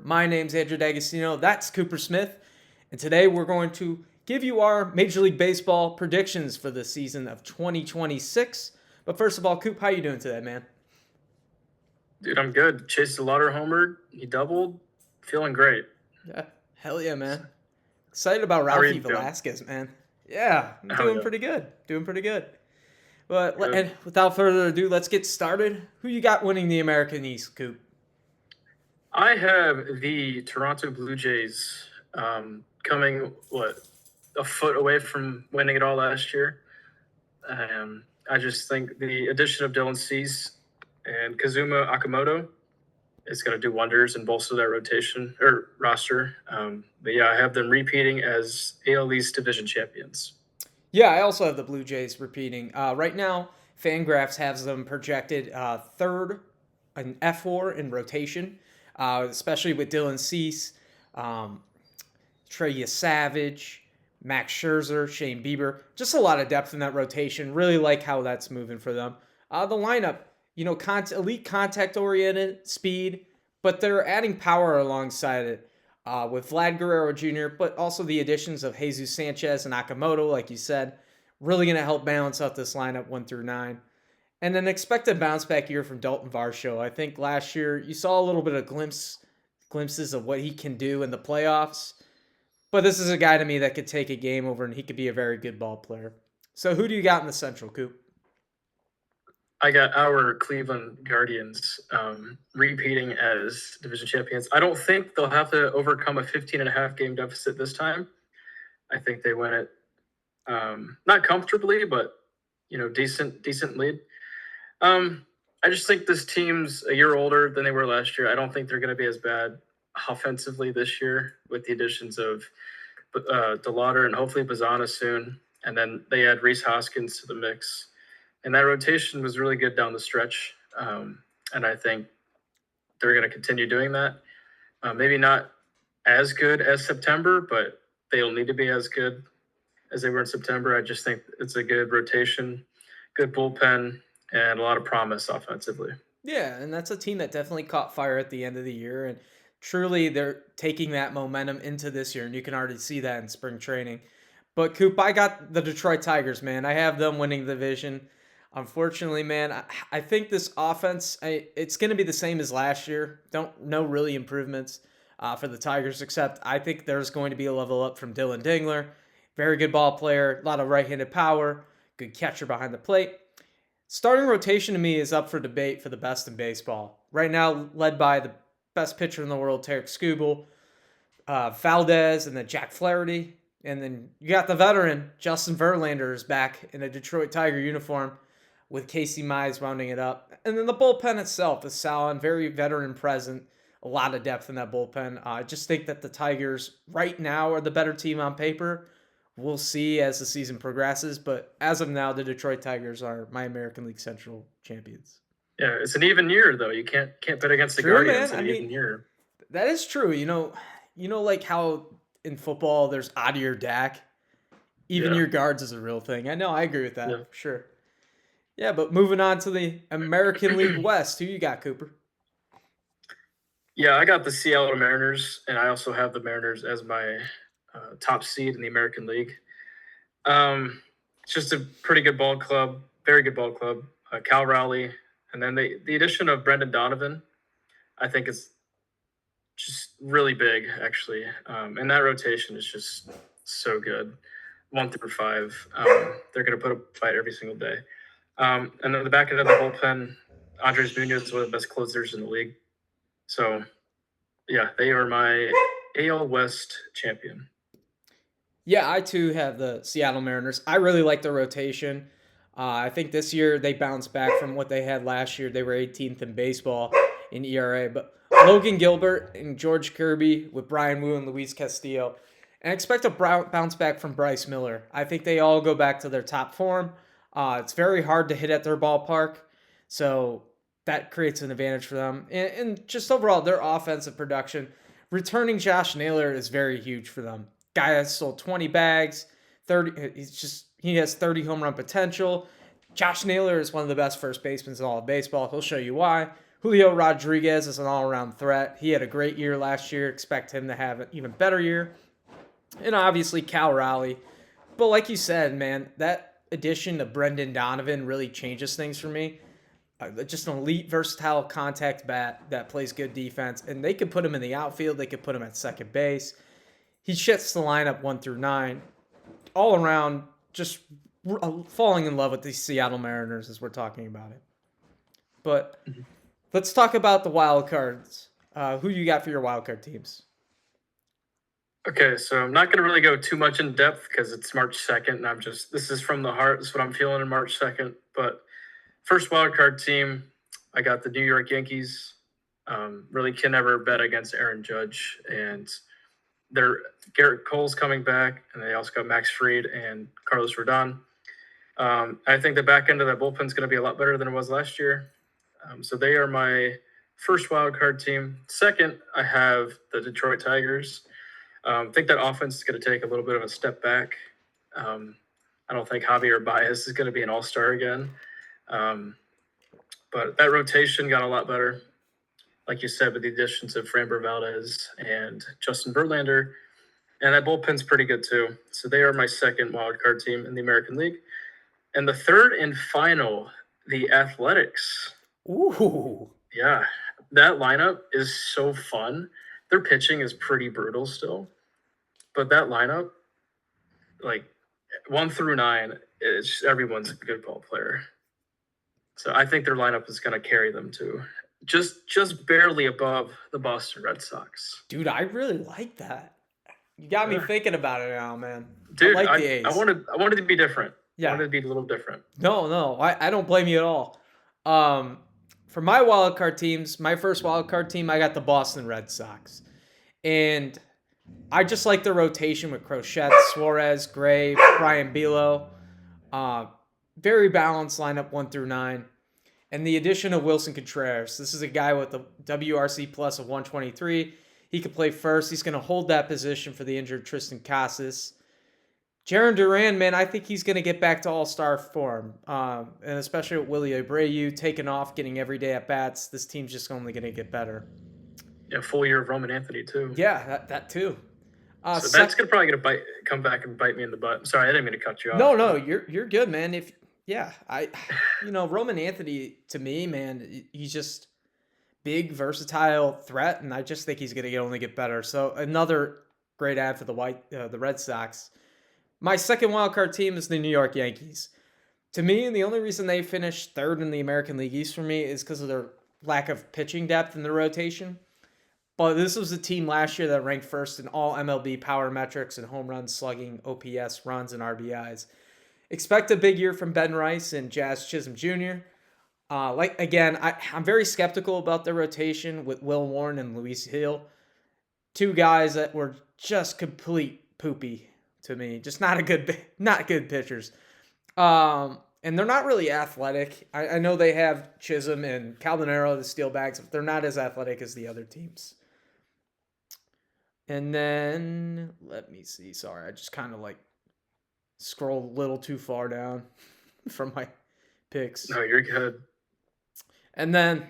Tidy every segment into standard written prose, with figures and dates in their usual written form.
My name's Andrew D'Agostino. That's Cooper Smith. And today we're going to give you our Major League Baseball predictions for the season of 2026. But first of all, Coop, how you doing today, man? Dude, I'm good. Chased a Lauder homer. He doubled. Feeling great. Yeah, hell yeah, man. Excited about How are Ralphie you doing? Velasquez, man. Yeah, I'm Oh doing yeah, pretty good. Doing pretty good. But good. and without further ado, let's get started. Who you got winning the American East, Coop? I have the Toronto Blue Jays coming a foot away from winning it all last year. I just think the addition of Dylan Cease and Kazuma Akamoto is going to do wonders and bolster that rotation or roster. But yeah, I have them repeating as AL East division champions. Yeah, I also have the Blue Jays repeating. Right now, Fangraphs has them projected third in fWAR in rotation, especially with Dylan Cease, um, Trey Savage, Max Scherzer, Shane Bieber. Just a lot of depth in that rotation. Really like how that's moving for them. The lineup, elite contact oriented, speed, but they're adding power alongside it with Vlad Guerrero Jr., but also the additions of Jesus Sanchez and Akamoto, like you said, really going to help balance out this lineup 1 through 9. And an expected bounce back year from Dalton Varsho. I think last year you saw a little bit of glimpses of what he can do in the playoffs. But this is a guy to me that could take a game over and he could be a very good ball player. So who do you got in the Central, Coop? I got our Cleveland Guardians repeating as division champions. I don't think they'll have to overcome a 15 and a half game deficit this time. I think they win it not comfortably, but decent lead. I just think this team's a year older than they were last year. I don't think they're going to be as bad offensively this year with the additions of DeLauder and hopefully Bazana soon. And then they add Reese Hoskins to the mix. And that rotation was really good down the stretch. And I think they're going to continue doing that. Maybe not as good as September, but they'll need to be as good as they were in September. I just think it's a good rotation, good bullpen, and a lot of promise offensively. Yeah, and that's a team that definitely caught fire at the end of the year. And truly, they're taking that momentum into this year. And you can already see that in spring training. But, Coop, I got the Detroit Tigers, man. I have them winning the division. Unfortunately, man, I think this offense, it's going to be the same as last year. No really improvements for the Tigers, except I think there's going to be a level up from Dylan Dingler. Very good ball player, a lot of right-handed power, good catcher behind the plate. Starting rotation to me is up for debate for the best in baseball. Right now, led by the best pitcher in the world, Tarek Skubal, Valdez, and then Jack Flaherty. And then you got the veteran, Justin Verlander is back in a Detroit Tiger uniform with Casey Mize rounding it up. And then the bullpen itself is solid, very veteran present, a lot of depth in that bullpen. I just think that the Tigers right now are the better team on paper. We'll see as the season progresses, but as of now, the Detroit Tigers are my American League Central champions. Yeah, it's an even year though. You can't bet against the True, Guardians man. in I an even mean, year. that is true. Like how in football there's odd year Dak. Even Yeah, your guards is a real thing. I know. I agree with yeah. that for sure. Yeah, but moving on to the American League West, who you got, Cooper? Yeah, I got the Seattle Mariners, and I also have the Mariners as my top seed in the American League. It's just a pretty good ball club, very good ball club. Cal Raleigh, and then the addition of Brendan Donovan, I think is just really big actually. And that rotation is just so good, 1 through 5. They're going to put up a fight every single day. And then the back end of the bullpen, Andres Munoz is one of the best closers in the league. So yeah, they are my AL West champion. Yeah, I too have the Seattle Mariners. I really like their rotation. I think this year they bounced back from what they had last year. They were 18th in baseball in ERA, but Logan Gilbert and George Kirby with Brian Wu and Luis Castillo. And I expect a bounce back from Bryce Miller. I think they all go back to their top form. It's very hard to hit at their ballpark, so that creates an advantage for them. And just overall, their offensive production, returning Josh Naylor is very huge for them. Guy has sold 20 bags, 30. He has 30 home run potential. Josh Naylor is one of the best first basemen in all of baseball. He'll show you why. Julio Rodriguez is an all-around threat. He had a great year last year. Expect him to have an even better year. And obviously Cal Raleigh. But like you said, man, that addition of Brendan Donovan really changes things for me. Just an elite, versatile contact bat that plays good defense. And they could put him in the outfield. They could put him at second base. He shifts the lineup 1 through 9. All around, just falling in love with these Seattle Mariners as we're talking about it. But let's talk about the wild cards. Who you got for your wild card teams? Okay, so I'm not going to really go too much in depth because it's March 2nd, and this is from the heart. This is what I'm feeling in March 2nd. But first wild card team, I got the New York Yankees. Really can never bet against Aaron Judge. And Garrett Cole's coming back, and they also got Max Fried and Carlos Rodon. I think the back end of that bullpen is going to be a lot better than it was last year. So they are my first wild card team. Second, I have the Detroit Tigers. I think that offense is going to take a little bit of a step back. I don't think Javier Baez is going to be an all-star again. But that rotation got a lot better, like you said, with the additions of Framber Valdez and Justin Verlander. And that bullpen's pretty good too. So they are my second wildcard team in the American League. And the third and final, the Athletics. Ooh. Yeah, that lineup is so fun. Their pitching is pretty brutal still. But that lineup, like 1 through 9, everyone's a good ball player. So I think their lineup is going to carry them to just barely above the Boston Red Sox. Dude, I really like that. You got me thinking about it now, man. Dude, I like the A's. I wanted to be different. Yeah. I wanted to be a little different. No, I don't blame you at all. For my wild card teams, my first wild card team, I got the Boston Red Sox. And I just like the rotation with Crochet, Suarez, Gray, Brian Belo. Very balanced lineup 1 through 9. And the addition of Wilson Contreras. This is a guy with a WRC plus of 123. He could play first. He's going to hold that position for the injured Tristan Casas. Jarren Duran, man, I think he's going to get back to all-star form. And especially with Willie Abreu taking off, getting everyday at-bats, this team's just only going to get better. Yeah, full year of Roman Anthony, too. Yeah, that too. So that's probably going to come back and bite me in the butt. I'm sorry, I didn't mean to cut you off. No, you're good, man. Roman Anthony, to me, man, he's just big, versatile threat, and I just think he's going to only get better. So another great ad for the Red Sox. My second wildcard team is the New York Yankees. To me, the only reason they finished third in the American League East for me is because of their lack of pitching depth in the rotation. But this was a team last year that ranked first in all MLB power metrics and home runs, slugging, OPS, runs, and RBIs. Expect a big year from Ben Rice and Jazz Chisholm Jr. I'm very skeptical about their rotation with Will Warren and Luis Hill. Two guys that were just complete poopy to me. Just not good pitchers. And they're not really athletic. I know they have Chisholm and Caldanero, the steel bags, but they're not as athletic as the other teams. And then, let me see. Sorry, I just kind of scrolled a little too far down from my picks. No, you're good. And then,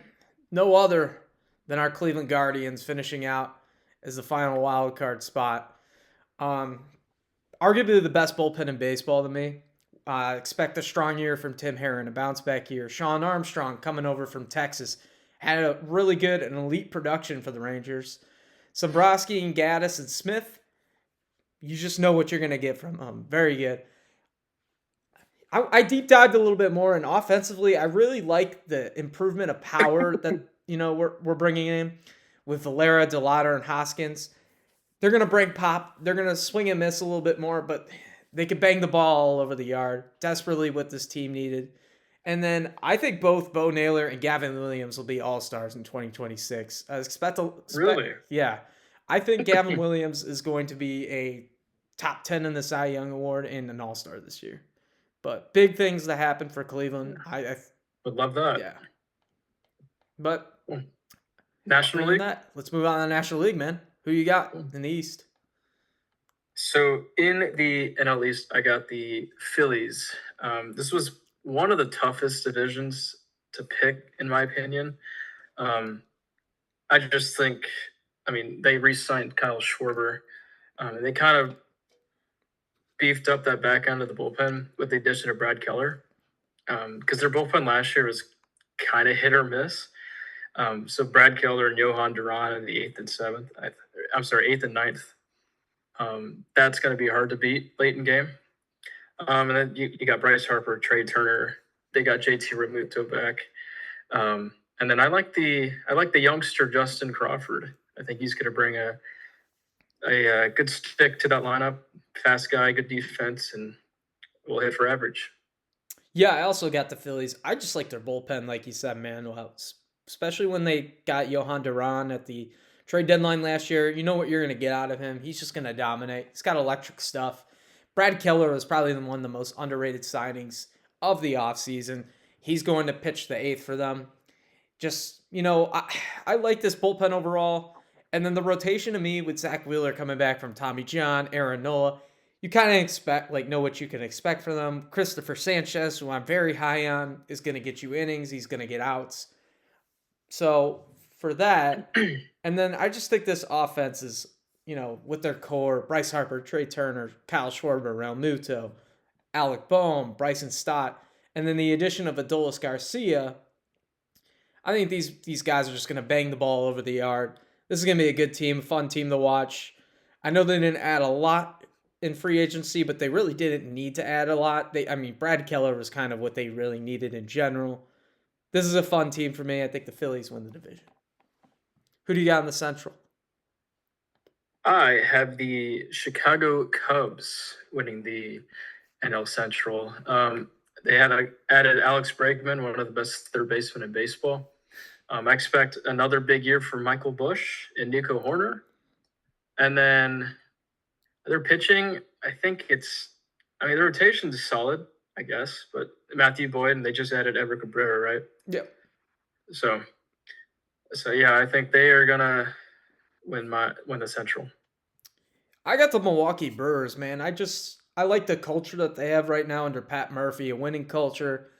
no other than our Cleveland Guardians finishing out as the final wild card spot. Arguably the best bullpen in baseball to me. Expect a strong year from Tim Herron, a bounce back year. Sean Armstrong coming over from Texas had a really good and elite production for the Rangers. Sombrowski and Gaddis and Smith, you just know what you're going to get from them. Very good. I deep dived a little bit more, and offensively, I really like the improvement of power that we're bringing in with Valera, DeLauder, and Hoskins. They're going to bring pop. They're going to swing and miss a little bit more, but they could bang the ball all over the yard. Desperately what this team needed. And then I think both Bo Naylor and Gavin Williams will be all-stars in 2026. Really? Yeah. I think Gavin Williams is going to be a top 10 in the Cy Young Award and an all-star this year. But big things to happen for Cleveland. I would love that. Yeah. But National League? Let's move on to the National League, man. Who you got in the East? So in the NL East, I got the Phillies. This was one of the toughest divisions to pick, in my opinion. I just think, they re-signed Kyle Schwarber. And they kind of beefed up that back end of the bullpen with the addition of Brad Keller, because their bullpen last year was kind of hit or miss. So Brad Keller and Johan Duran in the eighth and ninth. That's going to be hard to beat late in game. And then you got Bryce Harper, Trey Turner. They got JT Realmuto back. And then I like the youngster Justin Crawford. I think he's going to bring a good stick to that lineup. Fast guy, good defense, and will hit for average. Yeah, I also got the Phillies. I just like their bullpen, like you said, man. Well, especially when they got Johan Duran at the trade deadline last year. You know what you're going to get out of him. He's just going to dominate. He's got electric stuff. Brad Keller was probably one of the most underrated signings of the offseason. He's going to pitch the eighth for them. Just, I like this bullpen overall. And then the rotation to me with Zach Wheeler coming back from Tommy John, Aaron Nola, you kind of know what you can expect from them. Christopher Sanchez, who I'm very high on, is going to get you innings. He's going to get outs. So for that, and then I just think this offense is, with their core, Bryce Harper, Trey Turner, Kyle Schwarber, Realmuto, Alec Boehm, Bryson Stott, and then the addition of Adolis Garcia, I think these guys are just going to bang the ball over the yard. This is going to be a good team, a fun team to watch. I know they didn't add a lot in free agency, but they really didn't need to add a lot. Brad Keller was kind of what they really needed in general. This is a fun team for me. I think the Phillies win the division. Who do you got in the Central? I have the Chicago Cubs winning the NL Central. They added Alex Bregman, one of the best third basemen in baseball. I expect another big year for Michael Busch and Nico Horner. And then their pitching, I think the rotation is solid, I guess. But Matthew Boyd, and they just added Everett Cabrera, right? Yeah. So yeah, I think they are gonna win the Central. I got the Milwaukee Brewers, man. I like the culture that they have right now under Pat Murphy, a winning culture.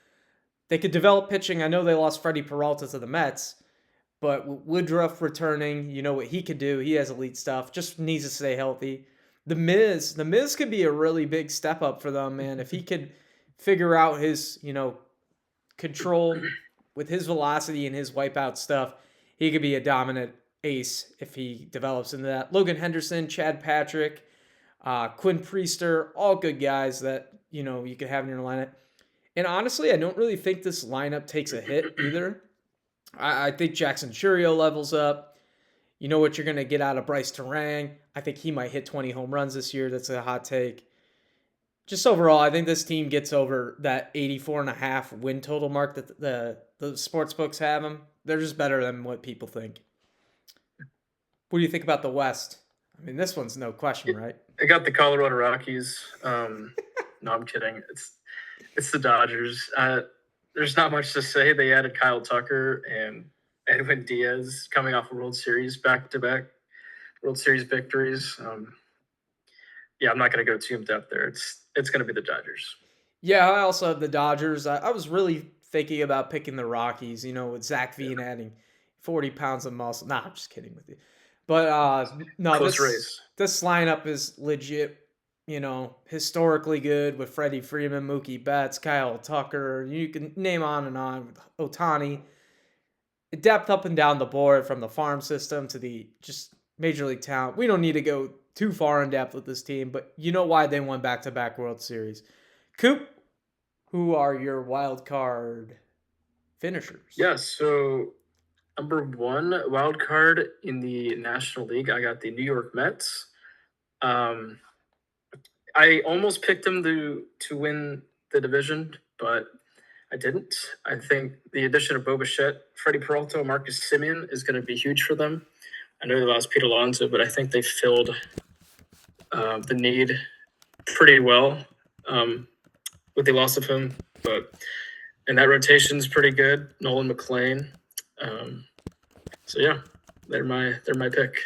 They could develop pitching. I know they lost Freddie Peralta to the Mets, but Woodruff returning, you know what he could do. He has elite stuff. Just needs to stay healthy. The Miz could be a really big step up for them, man. If he could figure out his, control with his velocity and his wipeout stuff, he could be a dominant ace if he develops into that. Logan Henderson, Chad Patrick, Quinn Priester, all good guys that, you could have in your lineup. And honestly, I don't really think this lineup takes a hit either. I think Jackson Churio levels up. You know what you're going to get out of Bryce Terang. I think he might hit 20 home runs this year. That's a hot take. Just overall, I think this team gets over that 84.5 win total mark that the sports books have them. They're just better than what people think. What do you think about the West? This one's no question, right? I got the Colorado Rockies. No, I'm kidding. It's the Dodgers. There's not much to say. They added Kyle Tucker and Edwin Diaz coming off a World Series, back-to-back World Series victories. Yeah, I'm not going to go too in-depth there. It's going to be the Dodgers. Yeah, I also have the Dodgers. I was really thinking about picking the Rockies, with Zach Veen adding 40 pounds of muscle. Nah, I'm just kidding with you. But no, this lineup is legit, historically good with Freddie Freeman, Mookie Betts, Kyle Tucker. You can name on and on with Ohtani. Depth up and down the board from the farm system to the just major league talent. We don't need to go too far in depth with this team, but you know why they won back-to-back World Series. Coop, who are your wild card finishers? Yeah, so number one wild card in the National League, I got the New York Mets. I almost picked them to win the division, but I didn't. I think the addition of Bo Bichette, Freddie Peralta, Marcus Semien is going to be huge for them. I know they lost Pete Alonso, but I think they filled the need pretty well with the loss of him. And that rotation is pretty good. Nolan McLean. So yeah, they're my pick.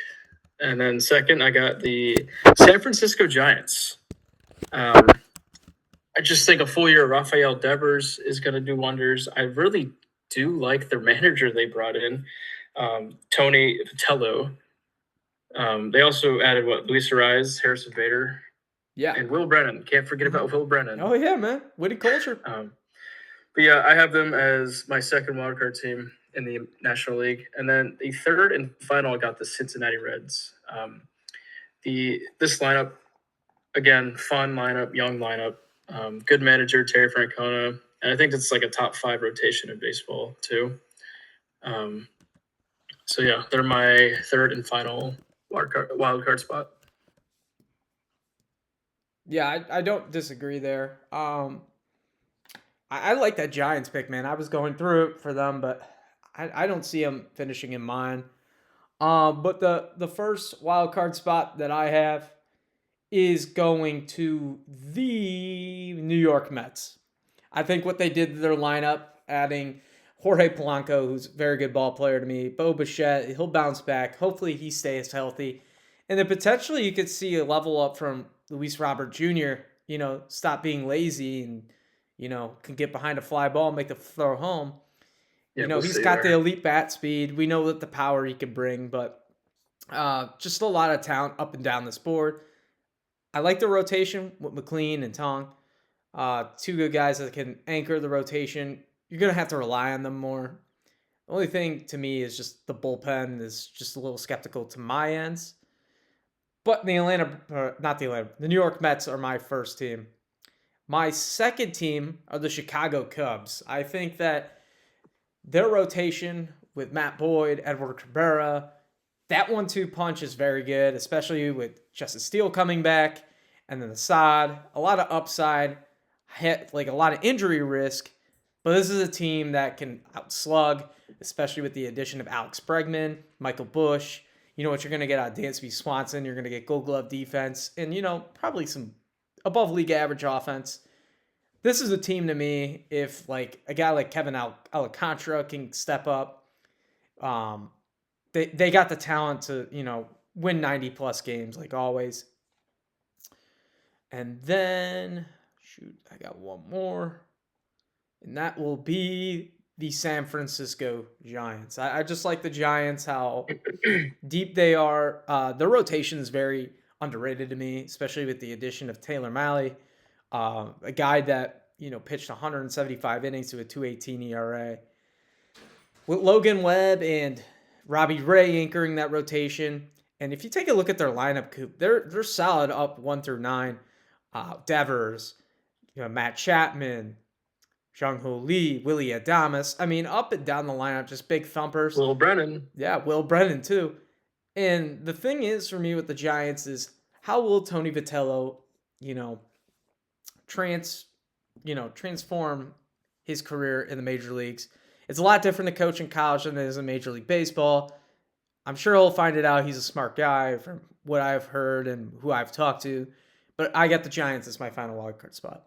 And then second, I got the San Francisco Giants. I just think a full year of Rafael Devers is going to do wonders. I really do like their manager they brought in, Tony Vitello. They also added Luis Ariz, Harrison Bader, Yeah. and Will Brennan. Can't forget about Will Brennan. Oh yeah, man. Winning culture. But yeah, I have them as my second wildcard team in the National League, and then the third and final, I got the Cincinnati Reds. This lineup, again, fun lineup, young lineup, good manager Terry Francona, and I think it's like a top 5 rotation in baseball too. So yeah, they're my third and final wild card spot. Yeah, I don't disagree there. I like that Giants pick, man. I was going through it for them, but I don't see them finishing in mine. But the first wild card spot that I have is going to the New York Mets. I think what they did to their lineup, adding Jorge Polanco, who's a very good ball player to me, Bo Bichette, he'll bounce back. Hopefully he stays healthy. And then potentially you could see a level up from Luis Robert Jr., stop being lazy and, can get behind a fly ball and make the throw home. Yeah, He's got the elite bat speed. We know that the power he can bring, but just a lot of talent up and down this board. I like the rotation with McLean and Tong. 2 good guys that can anchor the rotation. You're going to have to rely on them more. The only thing to me is just the bullpen is just a little skeptical to my ends. But the New York Mets are my first team. My second team are the Chicago Cubs. I think that their rotation with Matt Boyd, Edward Cabrera, that 1-2 punch is very good, especially with Justice Steele coming back, and then Assad. A lot of upside, like a lot of injury risk, but this is a team that can outslug, especially with the addition of Alex Bregman, Michael Busch. You know what you're going to get out of Dansby Swanson. You're going to get Gold Glove defense, and probably some above league average offense. This is a team to me. If like a guy like Kevin Alcantara can step up, they got the talent to, win 90 plus games like always. And then, I got one more. And that will be the San Francisco Giants. I just like the Giants, how deep they are. Their rotation is very underrated to me, especially with the addition of Taylor Malley, a guy that, pitched 175 innings to a 2.18 ERA. With Logan Webb and Robbie Ray anchoring that rotation. And if you take a look at their lineup, Coop, they're solid up 1 through 9. Devers, Matt Chapman, Jung-Ho Lee, Willie Adames. I mean, up and down the lineup, just big thumpers. Will Brennan. Yeah, Will Brennan too. And the thing is for me with the Giants is how will Tony Vitello, transform his career in the major leagues. It's a lot different to coach in college than it is in Major League Baseball. I'm sure he'll find it out. He's a smart guy from what I've heard and who I've talked to. But I got the Giants as my final wildcard spot.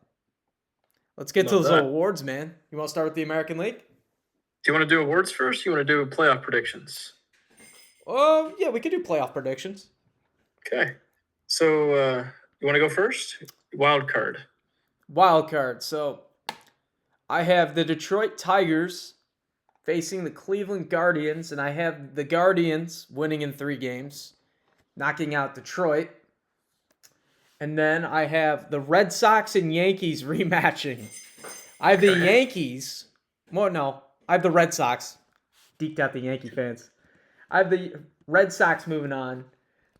Let's get to those awards, man. You want to start with the American League? Do you want to do awards first? You want to do playoff predictions? Yeah, we could do playoff predictions. Okay. So you want to go first? Wild card. So I have the Detroit Tigers facing the Cleveland Guardians, and I have the Guardians winning in 3 games, knocking out Detroit. And then I have the Red Sox and Yankees rematching. I have the Yankees. Well, no, I have the Red Sox. Deked out the Yankee fans. I have the Red Sox moving on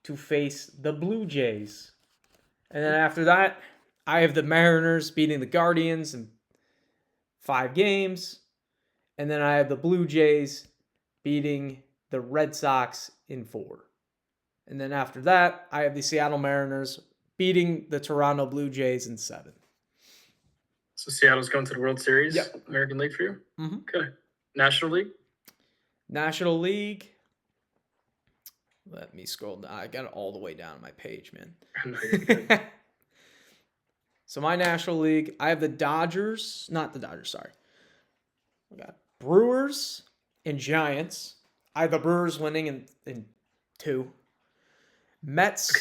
to face the Blue Jays. And then after that, I have the Mariners beating the Guardians in 5 games. And then I have the Blue Jays beating the Red Sox in 4. And then after that, I have the Seattle Mariners beating the Toronto Blue Jays in 7. So Seattle's going to the World Series? Yep. American League for you? Mm-hmm. Okay. National League? Let me scroll down. I got it all the way down on my page, man. No, you're good. So my National League, I have the Dodgers. Not the Dodgers, sorry. We got Brewers and Giants. I have the Brewers winning in 2. Mets.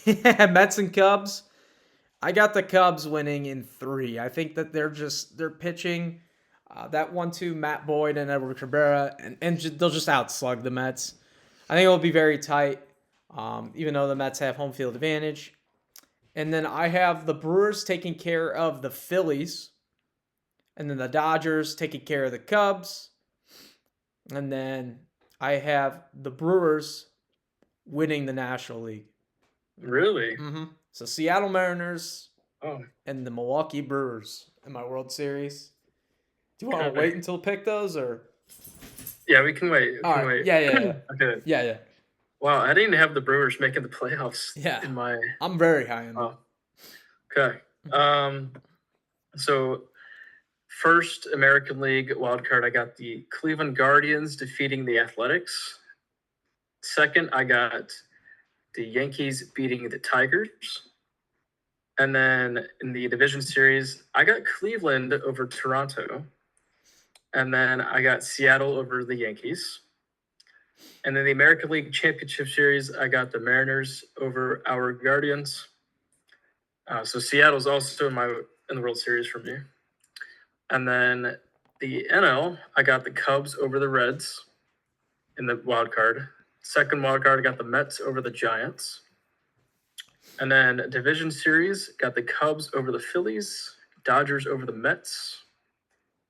Mets and Cubs. I got the Cubs winning in 3. I think that they're pitching That 1-2, Matt Boyd and Edward Cabrera, and they'll just outslug the Mets. I think it'll be very tight, even though the Mets have home field advantage. And then I have the Brewers taking care of the Phillies, and then the Dodgers taking care of the Cubs. And then I have the Brewers winning the National League. Really? Mm-hmm. So Seattle Mariners Oh, and the Milwaukee Brewers in my World Series. Do you want to wait until pick those, or? yeah, we can wait. All right. Yeah. Okay. Yeah. Wow, I didn't have the Brewers making the playoffs. Yeah. In my. I'm very high on them. Oh. Okay. So first American League wild card, I got the Cleveland Guardians defeating the Athletics. Second, I got the Yankees beating the Tigers. And then in the division series, I got Cleveland over Toronto. And then I got Seattle over the Yankees. And then the American League Championship Series, I got the Mariners over our Guardians. So Seattle's also in the World Series for me. And then the NL, I got the Cubs over the Reds in the wild card. Second wild card, I got the Mets over the Giants. And then division series, got the Cubs over the Phillies, Dodgers over the Mets.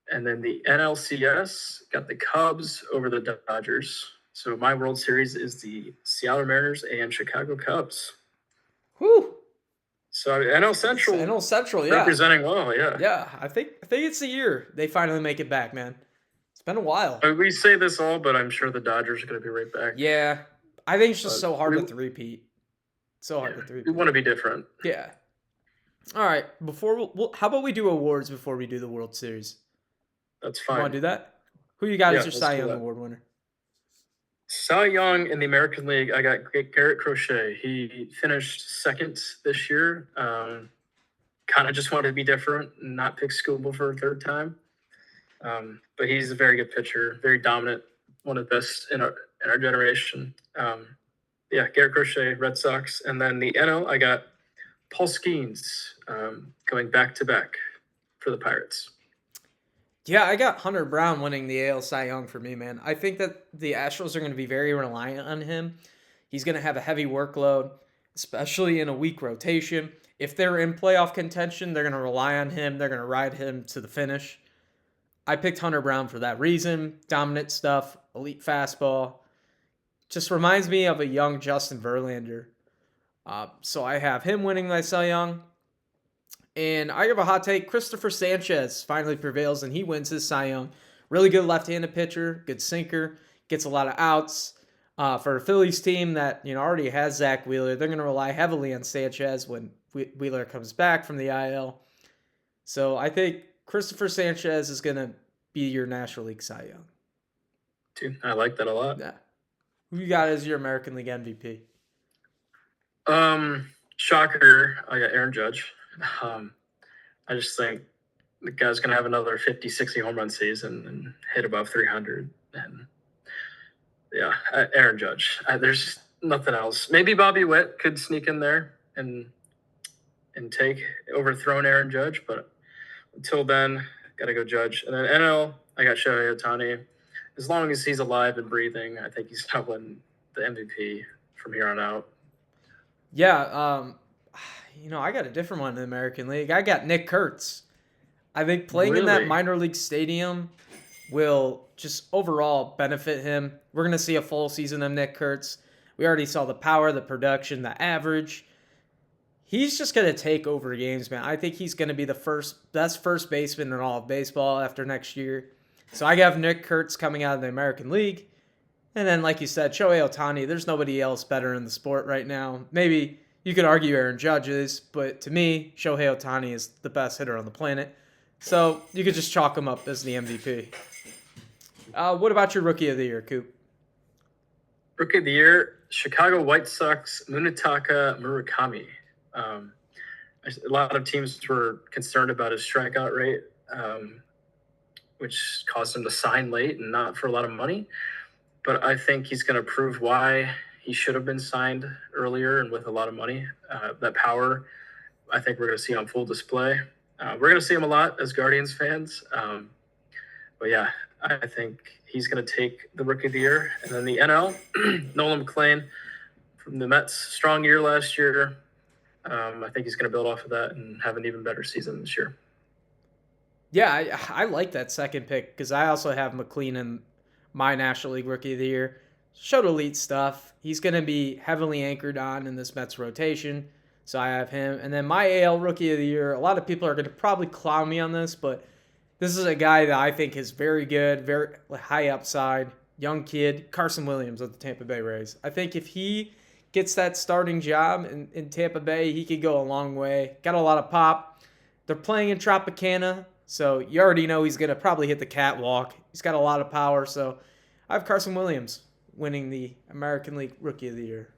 And then the NLCS, got the Cubs over the Dodgers. So my World Series is the Seattle Mariners and Chicago Cubs. Whew. So NL Central, yeah. Representing well, yeah. Yeah, I think it's the year they finally make it back, man. It's been a while. We say this all, but I'm sure the Dodgers are going to be right back. Yeah, I think it's just so hard to repeat. So hard to repeat. We want to be different. Yeah. All right. How about we do awards before we do the World Series? That's fine. You want to do that? Who you got as your Cy Young Award winner? Cy Young in the American League, I got Garrett Crochet. He finished second this year. Kind of just wanted to be different and not pick Skubal for a third time. But he's a very good pitcher, very dominant, one of the best in our generation. Garrett Crochet, Red Sox. And then the NL, I got Paul Skeens going back-to-back for the Pirates. Yeah, I got Hunter Brown winning the AL Cy Young for me, man. I think that the Astros are going to be very reliant on him. He's going to have a heavy workload, especially in a weak rotation. If they're in playoff contention, they're going to rely on him. They're going to ride him to the finish. I picked Hunter Brown for that reason. Dominant stuff, elite fastball. Just reminds me of a young Justin Verlander. So I have him winning my Cy Young. And I have a hot take. Christopher Sanchez finally prevails and he wins his Cy Young. Really good left-handed pitcher, good sinker, gets a lot of outs. For a Phillies team that already has Zach Wheeler, they're going to rely heavily on Sanchez when Wheeler comes back from the IL. So I think Christopher Sanchez is going to be your National League Cy Young. Dude, I like that a lot. Yeah. Who you got as your American League MVP? Shocker, I got Aaron Judge. I just think the guy's going to have another 50, 60 home run season and hit above 300. And yeah, Aaron Judge. There's nothing else. Maybe Bobby Witt could sneak in there and take overthrown Aaron Judge, but until then, got to go Judge. And then NL, I got Shohei Ohtani. As long as he's alive and breathing, I think he's going to win the MVP from here on out. Yeah, I got a different one in the American League. I got Nick Kurtz. I think playing in that minor league stadium will just overall benefit him. We're going to see a full season of Nick Kurtz. We already saw the power, the production, the average. He's just going to take over games, man. I think he's going to be the best first baseman in all of baseball after next year. So I have Nick Kurtz coming out of the American League. And then, like you said, Shohei Ohtani, there's nobody else better in the sport right now. Maybe you could argue Aaron Judge is, but to me, Shohei Ohtani is the best hitter on the planet. So you could just chalk him up as the MVP. What about your Rookie of the Year, Coop? Rookie of the Year, Chicago White Sox, Munetaka Murakami. A lot of teams were concerned about his strikeout rate, which caused him to sign late and not for a lot of money. But I think he's going to prove why he should have been signed earlier and with a lot of money. That power, I think we're going to see on full display. We're going to see him a lot as Guardians fans. But yeah, I think he's going to take the Rookie of the Year. And then the NL, Nolan McLean from the Mets, strong year last year. I think he's going to build off of that and have an even better season this year. Yeah, I like that second pick because I also have McLean in my National League Rookie of the Year. Showed elite stuff. He's going to be heavily anchored on in this Mets rotation. So I have him. And then my AL Rookie of the Year, a lot of people are going to probably clown me on this, but this is a guy that I think is very good, very high upside, young kid, Carson Williams of the Tampa Bay Rays. I think if he gets that starting job in Tampa Bay, he could go a long way. Got a lot of pop. They're playing in Tropicana, so you already know he's going to probably hit the catwalk. He's got a lot of power, so I have Carson Williams winning the American League Rookie of the Year.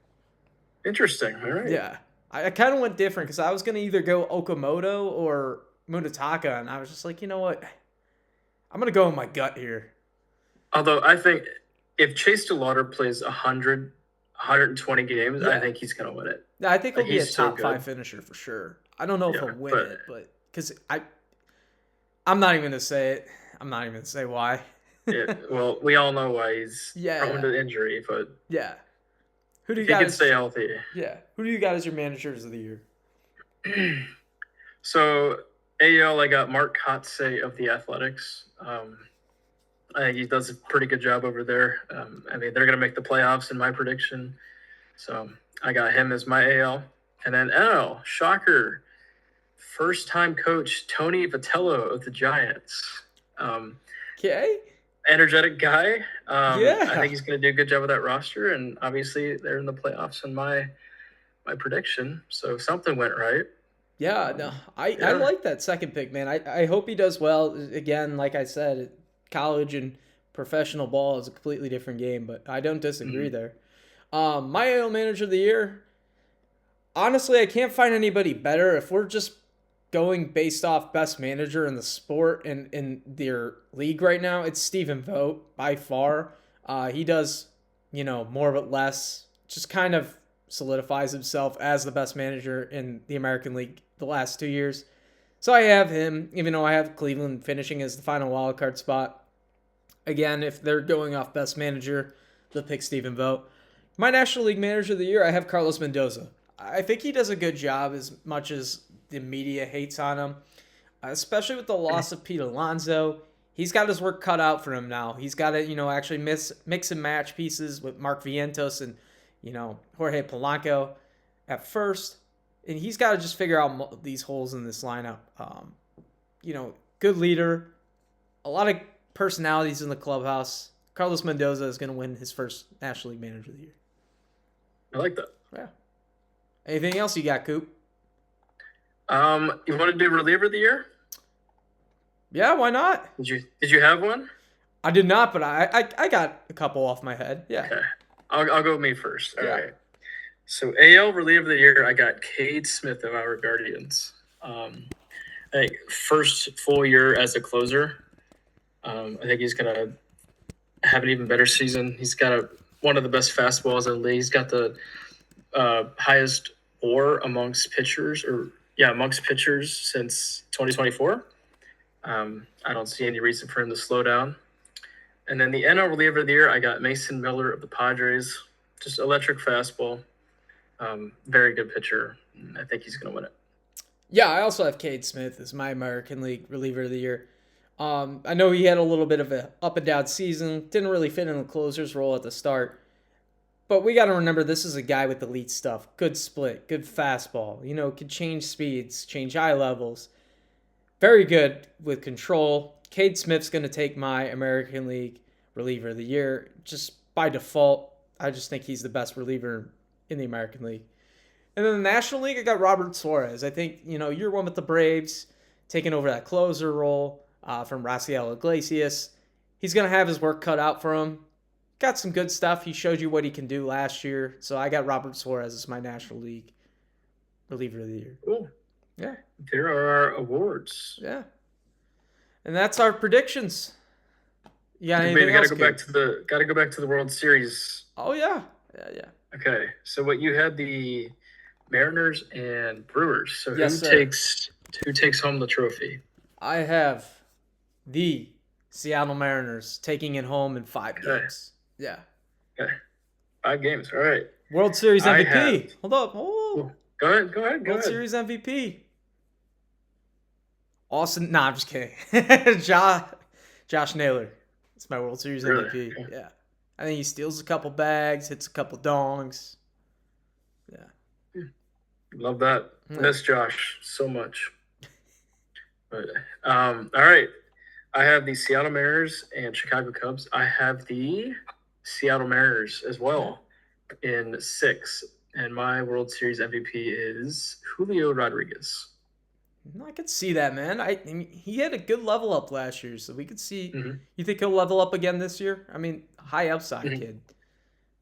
Interesting. All right. Yeah. I kind of went different because I was going to either go Okamoto or Munetaka, and I was just like, you know what? I'm going to go with my gut here. Although I think if Chase DeLauder plays 120 games, I think he's going to win it. I think he'll be a so top 5 finisher for sure. I don't know if he'll win it, but because I'm not even going to say it. I'm not even going to say why. Yeah, well, we all know why he's prone to injury, but yeah. Who do you got? He can stay healthy. Yeah. Who do you got as your managers of the year? So AL, I got Mark Kotsay of the Athletics. I think he does a pretty good job over there. I mean, they're going to make the playoffs in my prediction. So I got him as my AL. And then NL, shocker, first-time coach Tony Vitello of the Giants. Okay. Energetic guy. I think he's going to do a good job with that roster. And obviously, they're in the playoffs in my prediction. So something went right. Yeah, no, I like that second pick, man. I hope he does well. Again, like I said, college and professional ball is a completely different game, but I don't disagree there. My AL manager of the year, honestly, I can't find anybody better. If we're just going based off best manager in the sport and in their league right now, it's Stephen Vogt by far. He does, more but less, just kind of solidifies himself as the best manager in the American League the last 2 years. So I have him, even though I have Cleveland finishing as the final wildcard spot. Again, if they're going off best manager, they'll pick Stephen Vogt. My National League manager of the year, I have Carlos Mendoza. I think he does a good job as much as the media hates on him, especially with the loss of Pete Alonso. He's got his work cut out for him now. He's got to, actually mix and match pieces with Mark Vientos and, Jorge Polanco at first. And he's got to just figure out these holes in this lineup. Good leader, a lot of personalities in the clubhouse. Carlos Mendoza is going to win his first National League Manager of the Year. I like that. Yeah. Anything else you got, Coop? You want to do reliever of the year? Yeah, why not? Did you have one? I did not, but I got a couple off my head. Yeah. Okay. I'll go with me first. All right. So AL reliever of the year, I got Cade Smith of our Guardians. I think first full year as a closer. I think he's gonna have an even better season. He's got one of the best fastballs in the league. He's got the highest WAR amongst pitchers since 2024. I don't see any reason for him to slow down. And then the NL reliever of the year, I got Mason Miller of the Padres. Just electric fastball. Very good pitcher. I think he's going to win it. Yeah, I also have Cade Smith as my American League reliever of the year. I know he had a little bit of an up and down season. Didn't really fit in the closer's role at the start. But we got to remember this is a guy with elite stuff. Good split, good fastball. Could change speeds, change eye levels. Very good with control. Cade Smith's going to take my American League reliever of the year. Just by default, I just think he's the best reliever in the American League. And then the National League, I got Robert Suarez. I think, year one with the Braves, taking over that closer role from Raciel Iglesias. He's going to have his work cut out for him. Got some good stuff. He showed you what he can do last year. So I got Robert Suarez as my National League reliever of the year. Cool. Yeah. There are our awards. Yeah. And that's our predictions. You got anything maybe else? Gotta go back to the World Series. Oh yeah. Yeah. Okay. So what you had the Mariners and Brewers. So yes, who takes home the trophy? I have the Seattle Mariners taking it home in 5 Okay. games. Yeah. Okay. 5 games. All right. World Series I MVP. have. Hold up. Oh, Go ahead. Go ahead. Go World ahead. Series MVP. Austin. Nah, I'm just kidding. Josh Naylor. It's my World Series Really? MVP. Okay. Yeah. I think he steals a couple bags, hits a couple dongs. Yeah. Love that. Yeah. Miss Josh so much. But all right. I have the Seattle Mariners and Chicago Cubs. I have the Seattle Mariners as well in 6. And my World Series MVP is Julio Rodriguez. I could see that, man. I mean, he had a good level up last year, so we could see. Mhm. You think he'll level up again this year? I mean, high upside Mhm. kid.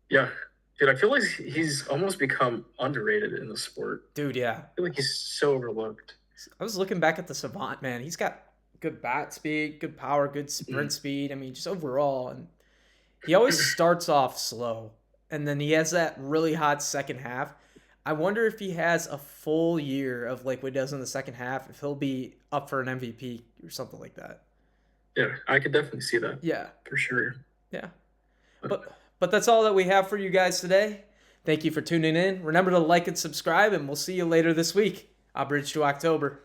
Yeah. Dude, I feel like he's almost become underrated in the sport. Dude, yeah. I feel like he's so overlooked. I was looking back at the Savant, man. He's got good bat speed, good power, good sprint speed. I mean, just overall. And he always starts off slow, and then he has that really hot second half. I wonder if he has a full year of like what he does in the second half, if he'll be up for an MVP or something like that. Yeah, I could definitely see that. Yeah. For sure. Yeah. But that's all that we have for you guys today. Thank you for tuning in. Remember to like and subscribe, and we'll see you later this week. I'll bridge to October.